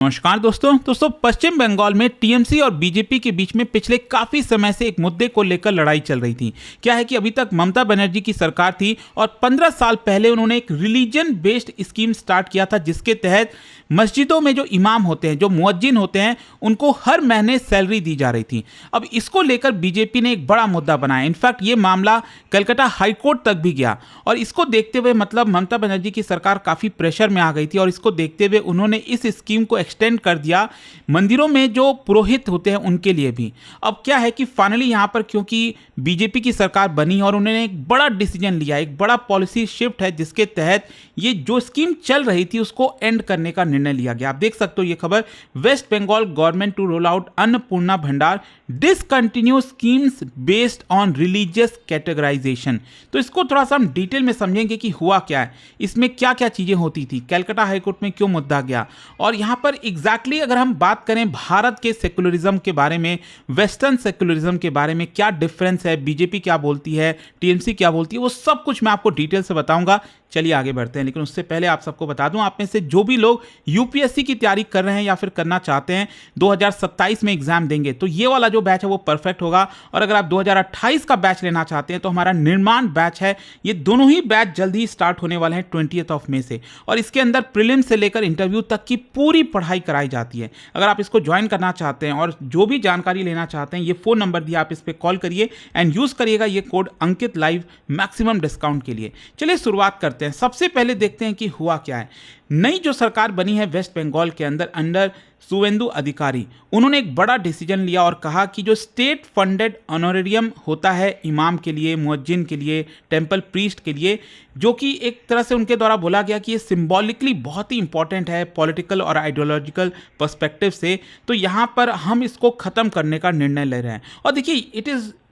नमस्कार दोस्तों पश्चिम बंगाल में टीएमसी और बीजेपी के बीच में पिछले काफी समय से एक मुद्दे को लेकर लड़ाई चल रही थी। क्या है कि अभी तक ममता बनर्जी की सरकार थी और 15 साल पहले उन्होंने एक रिलीजन बेस्ड स्कीम स्टार्ट किया था, जिसके तहत मस्जिदों में जो इमाम होते हैं, जो मुअज्जिन होते हैं, उनको हर महीने सैलरी दी जा रही थी। अब इसको लेकर बीजेपी ने एक बड़ा मुद्दा बनाया। इनफैक्ट ये मामला कलकत्ता हाईकोर्ट तक भी गया और इसको देखते हुए ममता बनर्जी की सरकार काफी प्रेशर में आ गई थी और इसको देखते हुए उन्होंने इस स्कीम को एक्सटेंड कर दिया मंदिरों में जो पुरोहित होते हैं उनके लिए भी। अब क्या है कि फाइनली यहां पर क्योंकि बीजेपी की सरकार बनी और उन्होंने एक बड़ा डिसीजन लिया, एक बड़ा पॉलिसी शिफ्ट है, जिसके तहत ये जो स्कीम चल रही थी उसको एंड करने का निर्णय लिया गया। आप देख सकते हो ये खबर, West Bengal government to roll out Annapurna Bhandar discontinue schemes based on religious categorisation. तो इसको थोड़ा सा हम डिटेल में समझेंगे कि हुआ क्या है, इसमें क्या क्या चीजें होती थी, कलकत्ता हाईकोर्ट में क्यों मुद्दा गया और यहां पर एग्जैक्टली अगर हम बात करें भारत के सेकुलरिज्म के बारे में, वेस्टर्न सेकुलरिज्म के बारे में क्या डिफरेंस है, बीजेपी क्या बोलती है, टीएमसी क्या बोलती है, वो सब कुछ मैं आपको डिटेल से बताऊंगा। चलिए आगे बढ़ते हैं, लेकिन उससे पहले आप सबको बता दूं, आप में से जो भी लोग यूपीएससी की तैयारी कर रहे हैं या फिर करना चाहते हैं, 2027 में एग्जाम देंगे, तो ये वाला जो बैच है वो परफेक्ट होगा। और अगर आप 2028 का बैच लेना चाहते हैं तो हमारा निर्माण बैच है, ये दोनों ही बैच जल्द ही स्टार्ट होने वाले हैं 20 मई से, और इसके अंदर प्रीलिम्स से लेकर इंटरव्यू तक की पूरी पढ़ाई कराई जाती है। अगर आप इसको ज्वाइन करना चाहते हैं और जो भी जानकारी लेना चाहते हैं, ये फोन नंबर दिया, आप इस पर कॉल करिए एंड यूज करिएगा ये कोड अंकित लाइव मैक्सिमम डिस्काउंट के लिए। चलिए शुरुआत करते हैं। सबसे पहले देखते हैं कि हुआ क्या है। नई जो सरकार बनी है वेस्ट बंगाल के अंदर अंडर शुवेंदु अधिकारी, उन्होंने एक बड़ा डिसीजन लिया और कहा कि जो स्टेट फंडेड ऑनरेरियम होता है इमाम के लिए, मुअज्जिन के लिए, टेंपल प्रीस्ट के लिए, जो कि एक तरह से उनके द्वारा बोला गया कि ये सिंबॉलिकली बहुत ही इंपॉर्टेंट है पॉलिटिकल और आइडियोलॉजिकल पर्सपेक्टिव से, तो यहाँ पर हम इसको ख़त्म करने का निर्णय ले रहे हैं। और देखिए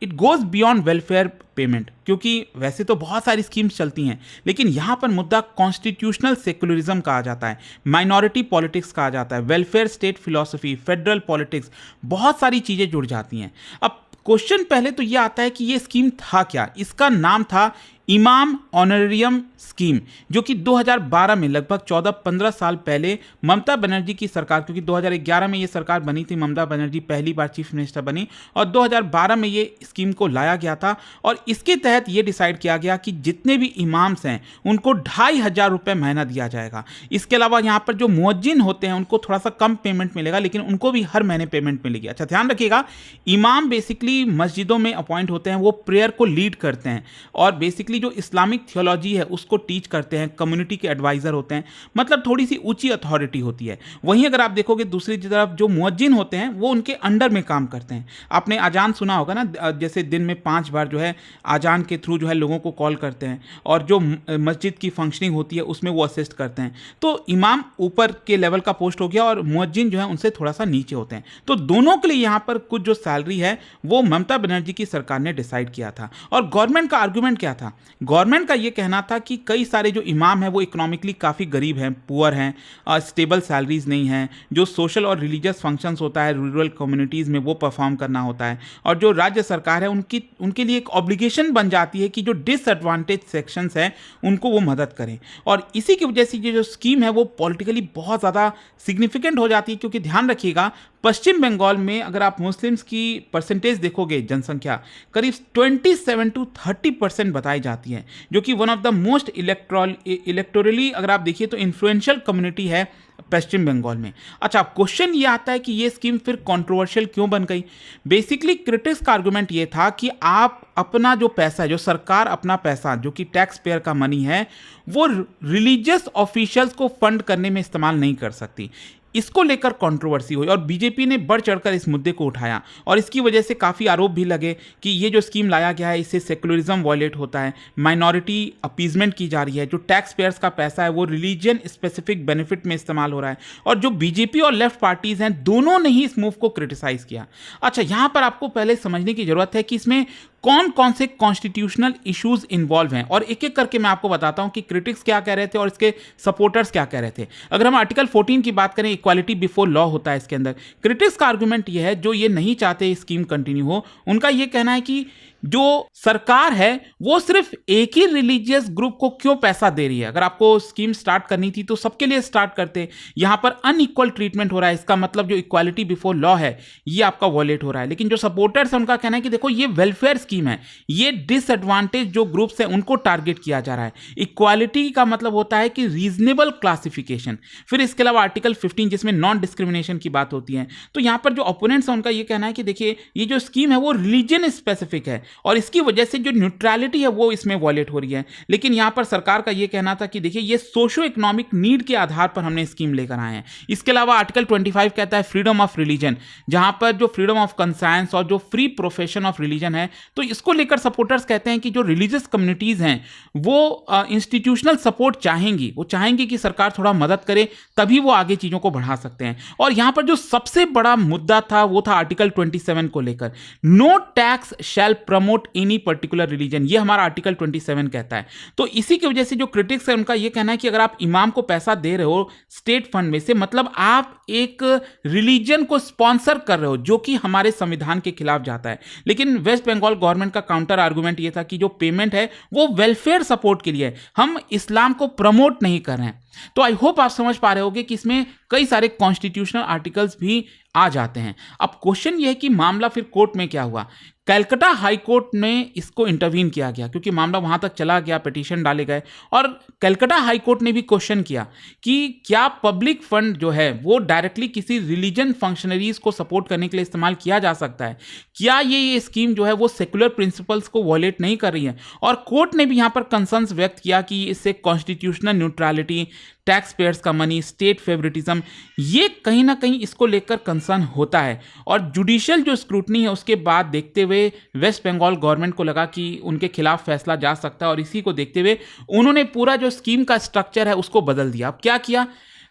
it goes beyond welfare payment, क्योंकि वैसे तो बहुत सारी स्कीम्स चलती हैं, लेकिन यहाँ पर मुद्दा कॉन्स्टिट्यूशनल सेकुलरिज्म कहा जाता है, माइनॉरिटी पॉलिटिक्स कहा जाता है, welfare state philosophy, federal politics, बहुत सारी चीज़ें जुड़ जाती हैं। अब क्वेश्चन पहले तो ये आता है कि ये स्कीम था क्या। इसका नाम था इमाम ऑनरेरियम स्कीम, जो कि 2012 में लगभग 14-15 साल पहले ममता बनर्जी की सरकार, क्योंकि 2011 में ये सरकार बनी थी, ममता बनर्जी पहली बार चीफ मिनिस्टर बनी और 2012 में ये स्कीम को लाया गया था और इसके तहत ये डिसाइड किया गया कि जितने भी इमाम्स हैं उनको 2,500 रुपये महीना दिया जाएगा। इसके अलावा यहाँ पर जो मुअज्जिन होते हैं उनको थोड़ा सा कम पेमेंट मिलेगा, लेकिन उनको भी हर महीने पेमेंट मिलेगी। अच्छा ध्यान रखिएगा, इमाम बेसिकली मस्जिदों में अपॉइंट होते हैं, वो प्रेयर को लीड करते हैं और बेसिकली जो इस्लामिक थियोलॉजी है उसको टीच करते हैं, कम्युनिटी के एडवाइजर होते हैं, मतलब थोड़ी सी ऊंची अथॉरिटी होती है। वहीं अगर आप देखोगे दूसरी तरफ जो मुअज्जिन होते हैं वो उनके अंडर में काम करते हैं। आपने अजान सुना होगा ना, जैसे दिन में 5 बार जो है अजान के थ्रू जो है लोगों को कॉल करते हैं और जो मस्जिद की फंक्शनिंग होती है उसमें वो असिस्ट करते हैं। तो इमाम ऊपर के लेवल का पोस्ट हो गया और मुअज्जिन जो है उनसे थोड़ा सा नीचे होते हैं। तो दोनों के लिए यहाँ पर कुछ जो सैलरी है वो ममता बनर्जी की सरकार ने डिसाइड किया था। और गवर्नमेंट का आर्गूमेंट क्या था? गवर्नमेंट का ये कहना था कि कई सारे जो इमाम हैं वो इकोनॉमिकली काफ़ी गरीब हैं, पुअर हैं, स्टेबल सैलरीज नहीं हैं, जो सोशल और रिलीजियस फंक्शंस होता है रूरल कम्युनिटीज़ में वो परफॉर्म करना होता है, और जो राज्य सरकार है उनके लिए एक ऑब्लिगेशन बन जाती है कि जो डिसएडवांटेज सेक्शंस हैं उनको वो मदद करें। और इसी की वजह से ये जो स्कीम है वो पॉलिटिकली बहुत ज़्यादा सिग्निफिकेंट हो जाती है, क्योंकि ध्यान रखिएगा पश्चिम बंगाल में अगर आप मुस्लिम्स की परसेंटेज देखोगे, जनसंख्या करीब 27 to 30% बताई जाती है, जो कि one of the most electorally अगर आप देखिए तो इन्फ्लुएंशियल कम्युनिटी है पश्चिम बंगाल में। अच्छा, क्वेश्चन ये आता है कि ये स्कीम फिर कंट्रोवर्शियल क्यों बन गई? बेसिकली क्रिटिक्स का आर्गुमेंट ये था कि आप अपना जो पैसा है, जो सरकार अपना पैसा जो कि टैक्स पेयर का मनी है, वो रिलीजियस ऑफिशियल्स को फंड करने में इस्तेमाल नहीं कर सकती। इसको लेकर कंट्रोवर्सी हुई और बीजेपी ने बढ़ चढ़कर इस मुद्दे को उठाया और इसकी वजह से काफ़ी आरोप भी लगे कि ये जो स्कीम लाया गया है इससे सेकुलरिज्म वायलेट होता है, माइनॉरिटी अपीजमेंट की जा रही है, जो टैक्स पेयर्स का पैसा है वो रिलीजन स्पेसिफिक बेनिफिट में इस्तेमाल हो रहा है। और जो बीजेपी और लेफ्ट पार्टीज हैं दोनों ने ही इस मूव को क्रिटिसाइज किया। अच्छा, यहाँ पर आपको पहले समझने की जरूरत है कि इसमें कौन कौन से कॉन्स्टिट्यूशनल इश्यूज इन्वॉल्व हैं, और एक एक करके मैं आपको बताता हूं कि क्रिटिक्स क्या कह रहे थे और इसके सपोर्टर्स क्या कह रहे थे। अगर हम आर्टिकल 14 की बात करें, इक्वालिटी बिफोर लॉ होता है इसके अंदर। क्रिटिक्स का आर्गुमेंट यह है, जो ये नहीं चाहते स्कीम कंटिन्यू हो, उनका यह कहना है कि जो सरकार है वो सिर्फ एक ही रिलीजियस ग्रुप को क्यों पैसा दे रही है। अगर आपको स्कीम स्टार्ट करनी थी तो सबके लिए स्टार्ट करते। यहां पर अनइक्वल ट्रीटमेंट हो रहा है, इसका मतलब जो इक्वालिटी बिफोर लॉ है ये आपका वॉलेट हो रहा है। लेकिन जो सपोर्टर्स हैं उनका कहना है कि देखो ये वेलफेयर स्कीम है, ये डिसएडवांटेज जो ग्रुप्स हैं उनको टारगेट किया जा रहा है। इक्वालिटी का मतलब होता है कि रीजनेबल क्लासिफिकेशन। फिर इसके अलावा आर्टिकल 15 जिसमें नॉन डिस्क्रिमिनेशन की बात होती है। तो यहां पर जो ओपोनेंट्स हैं उनका ये कहना है कि देखिए ये जो स्कीम है वो रिलीजन स्पेसिफिक है और इसकी वजह से जो न्यूट्रलिटी है वो इसमें वॉलेट हो रही है। लेकिन यहां पर सरकार का ये कहना था कि देखिए ये सोशो इकोनॉमिक नीड के आधार पर हमने स्कीम लेकर आए हैं। इसके अलावा आर्टिकल 25 कहता है फ्रीडम ऑफ रिलीजन, जहां पर जो फ्रीडम ऑफ कंसाइंस और जो फ्री प्रोफेशन ऑफ रिलीजन है, तो इसको लेकर सपोर्टर्स कहते हैं कि जो रिलीजियस कम्युनिटीज हैं वो इंस्टीट्यूशनल सपोर्ट चाहेंगी, वो चाहेंगी कि सरकार थोड़ा मदद करे, तभी वो आगे चीजों को बढ़ा सकते हैं। और यहां पर जो सबसे बड़ा मुद्दा था वो था आर्टिकल 27 को लेकर, no tax shall promote any particular religion, ये हमारा आर्टिकल 27 कहता है। तो इसी की वजह से जो क्रिटिक्स है उनका यह कहना है कि अगर आप इमाम को पैसा दे रहे हो स्टेट फंड में से, मतलब आप एक रिलीजन को स्पॉन्सर कर रहे हो जो कि हमारे संविधान के खिलाफ जाता है। लेकिन वेस्ट बंगाल गवर्नमेंट का काउंटर आर्गुमेंट यह था कि जो पेमेंट है वो वेलफेयर सपोर्ट के लिए है, हम इस्लाम को प्रमोट नहीं कर रहे हैं। तो आई होप आप समझ पा रहे होगे कि इसमें कई सारे कॉन्स्टिट्यूशनल आर्टिकल्स भी आ जाते हैं। अब क्वेश्चन यह है कि मामला फिर कोर्ट में क्या हुआ। कलकत्ता हाई कोर्ट में इसको इंटरवीन किया गया क्योंकि मामला वहां तक चला गया, पिटीशन डाले गए और कलकत्ता हाई कोर्ट ने भी क्वेश्चन किया कि क्या पब्लिक फंड जो है वो डायरेक्टली किसी रिलीजन फंक्शनरीज को सपोर्ट करने के लिए इस्तेमाल किया जा सकता है, क्या ये स्कीम जो है वो सेकुलर प्रिंसिपल्स को वॉलेट नहीं कर रही है। और कोर्ट ने भी यहां पर कंसर्न्स व्यक्त किया कि इससे कॉन्स्टिट्यूशनल न्यूट्रलिटी, टैक्स पेयर्स का मनी, स्टेट फेवरेटिज्म, ये कहीं ना कहीं इसको लेकर कंसर्न होता है। और जुडिशियल जो स्क्रूटनी है उसके बाद देखते हुए वेस्ट बंगाल गवर्नमेंट को लगा कि उनके खिलाफ फैसला जा सकता है और इसी को देखते हुए उन्होंने पूरा जो स्कीम का स्ट्रक्चर है उसको बदल दिया। अब क्या किया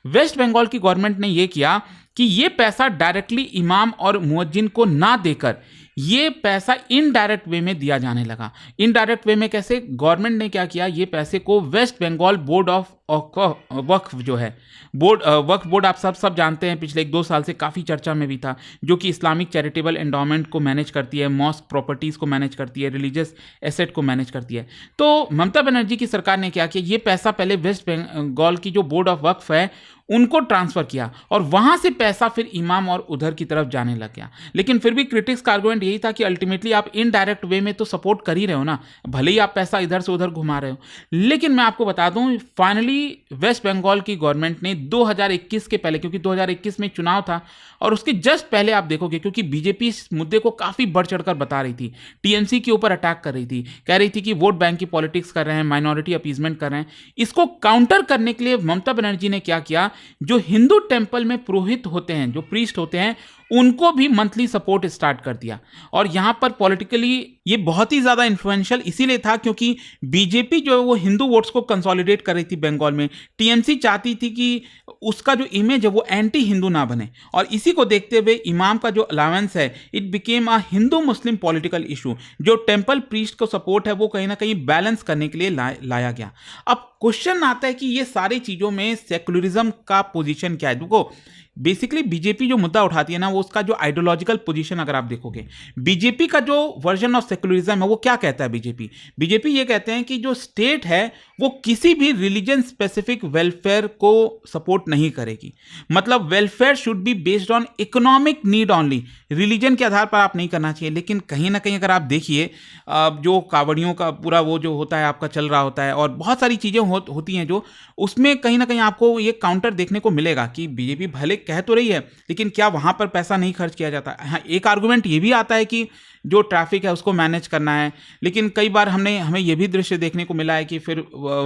वेस्ट बंगाल की गवर्नमेंट ने, यह किया कि ये पैसा डायरेक्टली इमाम और मुअज्जिन को ना देकर ये पैसा इनडायरेक्ट वे में दिया जाने लगा। इनडायरेक्ट वे में कैसे? गवर्नमेंट ने क्या किया, ये पैसे को वेस्ट बंगाल बोर्ड ऑफ वक्फ जो है, वक्फ बोर्ड आप सब जानते हैं, पिछले 1-2 साल से काफ़ी चर्चा में भी था, जो कि इस्लामिक चैरिटेबल एंडोमेंट को मैनेज करती है, मॉस्क प्रॉपर्टीज़ को मैनेज करती है, रिलीजियस एसेट को मैनेज करती है। तो ममता बनर्जी की सरकार ने क्या किया, ये पैसा पहले वेस्ट बंगाल की जो बोर्ड ऑफ वक्फ है उनको ट्रांसफर किया और वहां से पैसा फिर इमाम और उधर की तरफ जाने लग गया। लेकिन फिर भी क्रिटिक्स का आर्गुमेंट यही था कि अल्टीमेटली आप इनडायरेक्ट वे में तो सपोर्ट कर ही रहे हो ना, भले ही आप पैसा इधर से उधर घुमा रहे हो। लेकिन मैं आपको बता दूं, फाइनली वेस्ट बंगाल की गवर्नमेंट ने 2021 के पहले, क्योंकि 2021 में चुनाव था और उसके जस्ट पहले आप देखोगे, क्योंकि बीजेपी इस मुद्दे को काफी बढ़ चढ़कर बता रही थी, टीएमसी के ऊपर अटैक कर रही थी, कह रही थी कि वोट बैंक की पॉलिटिक्स कर रहे हैं, माइनॉरिटी अपीजमेंट कर रहे हैं। इसको काउंटर करने के लिए ममता बनर्जी ने क्या किया, जो हिंदू टेंपल में पुरोहित होते हैं, जो प्रीस्ट होते हैं, उनको भी मंथली सपोर्ट स्टार्ट कर दिया। और यहां पर पॉलिटिकली ये बहुत ही ज्यादा इन्फ्लुएंशियल इसीलिए था क्योंकि बीजेपी जो है वो हिंदू वोट्स को कंसोलिडेट कर रही थी बंगाल में। टीएमसी चाहती थी कि उसका जो इमेज है वो एंटी हिंदू ना बने, और इसी को देखते हुए इमाम का जो अलाउंस है it became a Hindu Muslim political issue. जो टेंपल प्रीस्ट को सपोर्ट है वो कहीं ना कहीं बैलेंस करने के लिए लाया गया। अब क्वेश्चन आता है कि ये सारी चीजों में सेकुलरिज्म का पोजीशन क्या है। देखो बेसिकली बीजेपी जो मुद्दा उठाती है ना, वो उसका जो आइडियोलॉजिकल पोजीशन अगर आप देखोगे, बीजेपी का जो वर्जन ऑफ सेकुलरिज्म है वो क्या कहता है, बीजेपी ये कहते हैं कि जो स्टेट है वो किसी भी रिलीजन स्पेसिफिक वेलफेयर को सपोर्ट नहीं करेगी। मतलब welfare should be based on economic need only, religion के आधार पर आप नहीं करना चाहिए। लेकिन कहीं ना कहीं अगर आप देखिए जो कावड़ियों का पूरा वो जो होता है आपका चल रहा होता है और बहुत सारी चीजें होती हैं जो उसमें कहीं ना कहीं आपको ये काउंटर देखने को मिलेगा कि बीजेपी भले कह तो रही है लेकिन क्या वहां पर पैसा नहीं खर्च किया जाता। हाँ, एक आर्गुमेंट ये भी आता है कि जो ट्रैफिक है उसको मैनेज करना है, लेकिन कई बार हमें ये भी दृश्य देखने को मिला है कि फिर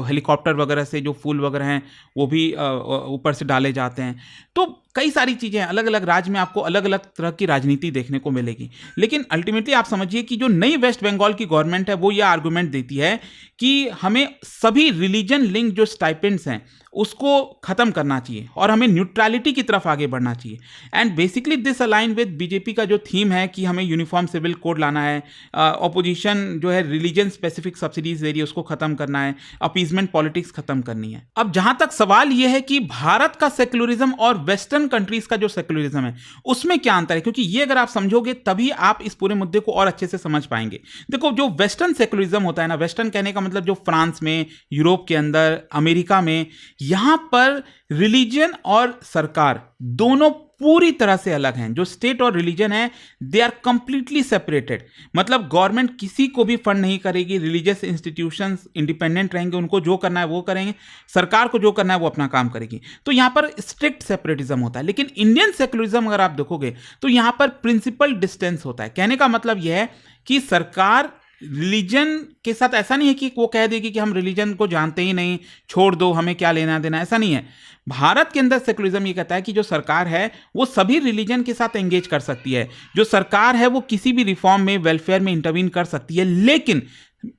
हेलीकॉप्टर वगैरह से जो फूल वगैरह हैं वो भी ऊपर से डाले जाते हैं। तो कई सारी चीज़ें अलग अलग राज्य में आपको अलग अलग तरह की राजनीति देखने को मिलेगी। लेकिन अल्टीमेटली आप समझिए कि जो नई वेस्ट बंगाल की गवर्नमेंट है वो ये आर्गुमेंट देती है कि हमें सभी रिलीजन लिंक जो स्टाइपेंड्स हैं उसको खत्म करना चाहिए और हमें न्यूट्रलिटी की तरफ आगे बढ़ना चाहिए। And basically this align with BJP का जो थीम है कि हमें यूनिफॉर्म सिविल कोड लाना है, ऑपोजिशन जो है रिलीजन स्पेसिफिक सब्सिडीज दे रही है उसको खत्म करना है, अपीजमेंट पॉलिटिक्स खत्म करनी है। अब जहां तक सवाल यह है कि भारत का सेक्युलरिज्म और वेस्टर्न कंट्रीज का जो सेक्युलरिज्म है उसमें क्या अंतर है, क्योंकि ये अगर आप समझोगे तभी आप इस पूरे मुद्दे को और अच्छे से समझ पाएंगे। देखो, जो वेस्टर्न सेक्युलरिज्म होता है ना, वेस्टर्न कहने का मतलब जो फ्रांस में, यूरोप के अंदर, अमेरिका में, यहां पर रिलीजन और सरकार दोनों पूरी तरह से अलग हैं। जो स्टेट और रिलीजन है दे आर कंप्लीटली सेपरेटेड। मतलब गवर्नमेंट किसी को भी फंड नहीं करेगी, रिलीजियस इंस्टीट्यूशंस इंडिपेंडेंट रहेंगे, उनको जो करना है वो करेंगे, सरकार को जो करना है वो अपना काम करेगी। तो यहां पर स्ट्रिक्ट सेपरेटिज्म होता है। लेकिन इंडियन सेक्युलरिज्म अगर आप देखोगे तो यहां पर प्रिंसिपल डिस्टेंस होता है। कहने का मतलब यह है कि सरकार रिलीजन के साथ ऐसा नहीं है कि वो कह देगी कि हम रिलीजन को जानते ही नहीं, छोड़ दो, हमें क्या लेना देना, ऐसा नहीं है। भारत के अंदर सेक्युलरिज्म ये कहता है कि जो सरकार है वो सभी रिलीजन के साथ एंगेज कर सकती है, जो सरकार है वो किसी भी रिफॉर्म में, वेलफेयर में इंटरवीन कर सकती है। लेकिन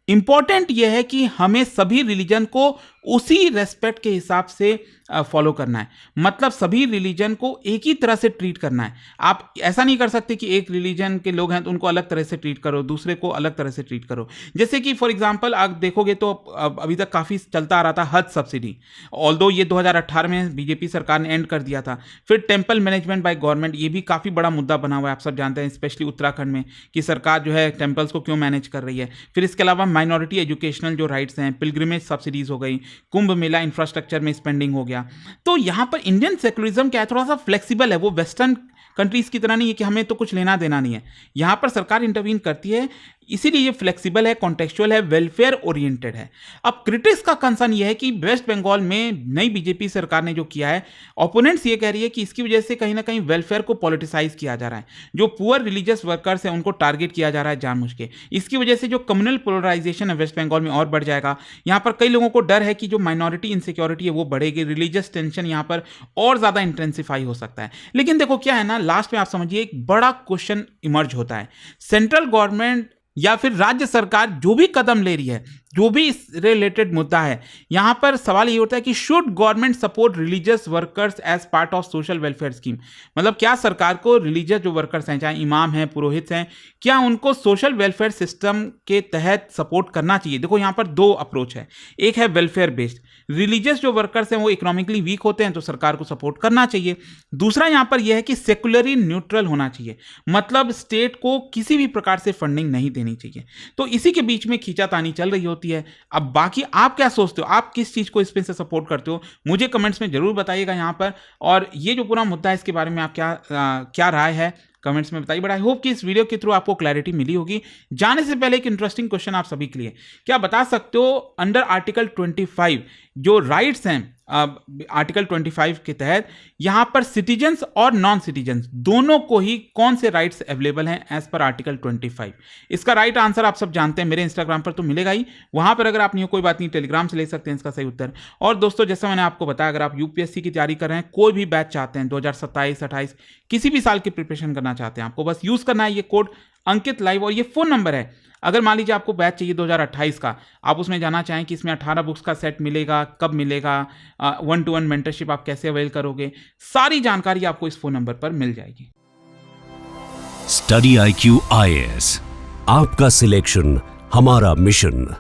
इंपॉर्टेंट यह है कि हमें सभी रिलीजन को उसी रेस्पेक्ट के हिसाब से फॉलो करना है। मतलब सभी रिलीजन को एक ही तरह से ट्रीट करना है। आप ऐसा नहीं कर सकते कि एक रिलीजन के लोग हैं तो उनको अलग तरह से ट्रीट करो, दूसरे को अलग तरह से ट्रीट करो। जैसे कि फॉर एग्जांपल आप देखोगे तो अभी तक काफ़ी चलता आ रहा था हज सब्सिडी, ऑल्दो ये 2018 में बीजेपी सरकार ने एंड कर दिया था। फिर टेम्पल मैनेजमेंट बाय गवर्नमेंट, ये भी काफ़ी बड़ा मुद्दा बना हुआ है, आप सब जानते हैं, स्पेशली उत्तराखंड में, कि सरकार जो है टेम्पल्स को क्यों मैनेज कर रही है। फिर इसके अलावा माइनॉरिटी एजुकेशनल जो राइट्स हैं, पिलग्रिमेज सब्सिडीज हो गई, कुंभ मेला इंफ्रास्ट्रक्चर में स्पेंडिंग हो गया। तो यहां पर इंडियन सेक्युलरिज्म क्या है, थोड़ा सा फ्लेक्सिबल है। वो वेस्टर्न कंट्रीज की तरह नहीं है कि हमें तो कुछ लेना देना नहीं है। यहां पर सरकार इंटरवीन करती है, इसीलिए ये फ्लेक्सिबल है, कॉन्टेक्चुअल है, वेलफेयर ओरिएंटेड है। अब क्रिटिक्स का कंसर्न ये है कि वेस्ट बंगाल में नई बीजेपी सरकार ने जो किया है, ओपोनेंट्स ये कह रही है कि इसकी वजह से कहीं ना कहीं वेलफेयर को पॉलिटिसाइज किया जा रहा है। जो पुअर रिलीजियस वर्कर्स हैं उनको टारगेट किया जा रहा है जानबूझ के। इसकी वजह से जो कम्युनल पोलराइजेशन है वेस्ट बंगाल में और बढ़ जाएगा। यहाँ पर कई लोगों को डर है कि जो माइनॉरिटी इनसिक्योरिटी है वो बढ़ेगी, रिलीजियस टेंशन यहाँ पर और ज़्यादा इंटेंसिफाई हो सकता है। लेकिन देखो क्या है ना, लास्ट में आप समझिए एक बड़ा क्वेश्चन इमर्ज होता है। सेंट्रल गवर्नमेंट या फिर राज्य सरकार जो भी कदम ले रही है, जो भी इस रिलेटेड मुद्दा है, यहां पर सवाल ये होता है कि should government support religious workers as part of social welfare scheme. मतलब क्या सरकार को रिलीजियस जो वर्कर्स हैं, चाहे इमाम हैं, पुरोहित हैं, क्या उनको सोशल वेलफेयर सिस्टम के तहत सपोर्ट करना चाहिए। देखो यहां पर दो अप्रोच है। एक है वेलफेयर बेस्ड, रिलीजियस जो वर्कर्स हैं वो इकोनॉमिकली वीक होते हैं तो सरकार को सपोर्ट करना चाहिए। दूसरा यहां पर यह है कि सेकुलरली न्यूट्रल होना चाहिए, मतलब स्टेट को किसी भी प्रकार से फंडिंग नहीं देनी चाहिए। तो इसी के बीच में खींचातानी चल रही होती है। अब बाकी आप क्या सोचते हो, आप किस चीज को इस पे से सपोर्ट करते हो, मुझे कमेंट्स में जरूर बताइएगा यहाँ पर। और ये जो पूरा मुद्दा है इसके बारे में आप क्या राय है कमेंट्स में बताइए। बट आई होप कि इस वीडियो के थ्रू आपको क्लैरिटी मिली होगी। जाने से पहले एक इंटरेस्टिंग क्वेश्चन आप सभी के लिए, क्या बता सकते हो अंडर आर्टिकल 25 जो राइट्स हैं आर्टिकल 25 के तहत, यहां पर सिटीजन्स और नॉन सिटीजन्स दोनों को ही कौन से राइट्स अवेलेबल हैं एज पर आर्टिकल 25। इसका राइट आंसर आप सब जानते हैं, मेरे इंस्टाग्राम पर तो मिलेगा ही, वहां पर अगर आप नहीं हो कोई बात नहीं, टेलीग्राम से ले सकते हैं इसका सही उत्तर। और दोस्तों जैसा मैंने आपको बताया, अगर आप यूपीएससी की तैयारी कर रहे हैं, कोई भी बैच चाहते हैं 2027, 28 किसी भी साल की प्रिपरेशन करना चाहते हैं, आपको बस यूज करना है ये कोड अंकित लाइव, और ये फोन नंबर है। अगर मान लीजिए आपको बैच चाहिए 2028 का, आप उसमें जाना चाहें कि इसमें 18 बुक्स का सेट मिलेगा, कब मिलेगा, 1-to-1 मेंटरशिप आप कैसे अवेल करोगे, सारी जानकारी आपको इस फोन नंबर पर मिल जाएगी। स्टडी IQ IAS, आपका सिलेक्शन हमारा मिशन।